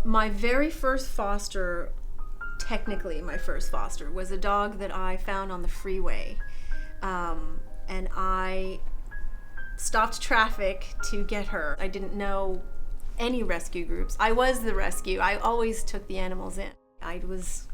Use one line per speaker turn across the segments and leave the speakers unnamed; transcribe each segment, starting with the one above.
My very first foster, technically my first foster, was a dog that I found on the freeway. And I stopped traffic to get her. I didn't know any rescue groups. I was the rescue. I always took the animals in. I was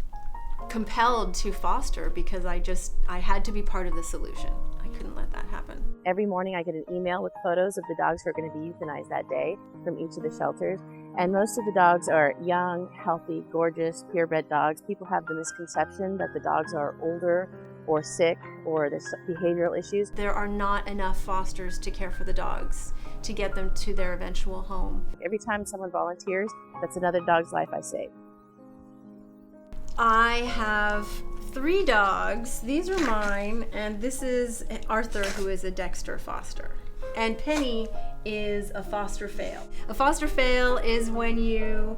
compelled to foster because I had to be part of the solution. I couldn't let that happen.
Every morning I get an email with photos of the dogs who are going to be euthanized that day from each of the shelters. And most of the dogs are young, healthy, gorgeous, purebred dogs. People have the misconception that the dogs are older or sick or there's behavioral issues.
There are not enough fosters to care for the dogs to get them to their eventual home.
Every time someone volunteers, that's another dog's life I save.
I have 3 dogs. These are mine, and this is Arthur, who is a Dexter foster. And Penny is a foster fail. A foster fail is when you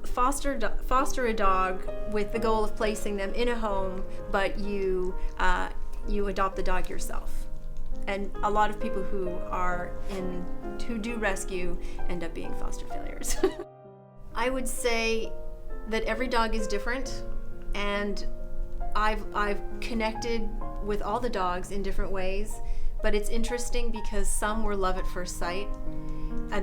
foster a dog with the goal of placing them in a home, but you adopt the dog yourself. And a lot of people who do rescue end up being foster failures. I would say that every dog is different, and I've connected with all the dogs in different ways. But it's interesting because some were love at first sight.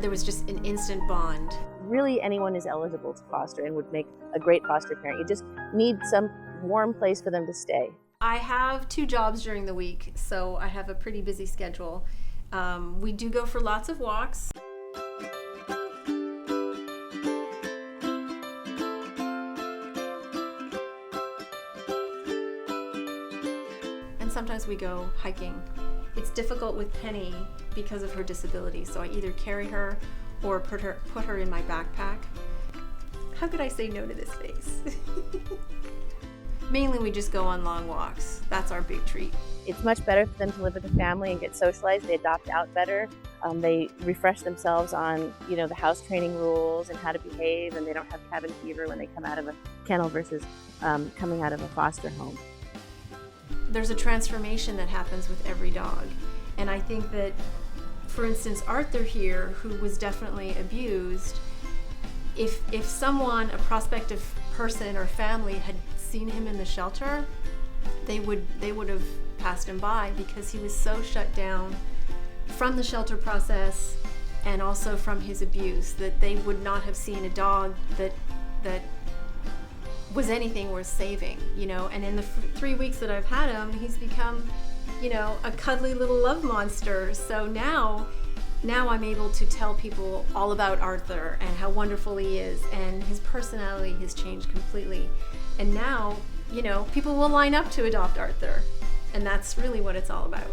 There was just an instant bond.
Really, anyone is eligible to foster and would make a great foster parent. You just need some warm place for them to stay.
I have 2 jobs during the week, so I have a pretty busy schedule. We do go for lots of walks. And sometimes we go hiking. It's difficult with Penny because of her disability, so I either carry her or put her in my backpack. How could I say no to this face? Mainly we just go on long walks. That's our big treat.
It's much better for them to live with a family and get socialized. They adopt out better. They refresh themselves on, the house training rules and how to behave, and they don't have cabin fever when they come out of a kennel versus coming out of a foster home.
There's a transformation that happens with every dog. And I think that, for instance, Arthur here, who was definitely abused, if someone, a prospective person or family, had seen him in the shelter, they would have passed him by because he was so shut down from the shelter process and also from his abuse that they would not have seen a dog that was anything worth saving, and in the 3 weeks that I've had him, he's become, a cuddly little love monster. So now I'm able to tell people all about Arthur and how wonderful he is, and his personality has changed completely. And now, people will line up to adopt Arthur, and that's really what it's all about.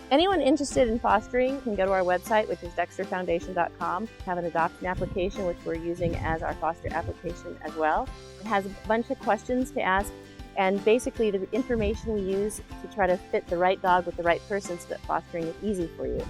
Anyone interested in fostering can go to our website, which is dexterfoundation.com. Have an adoption application, which we're using as our foster application as well. It has a bunch of questions to ask, and basically the information we use to try to fit the right dog with the right person so that fostering is easy for you.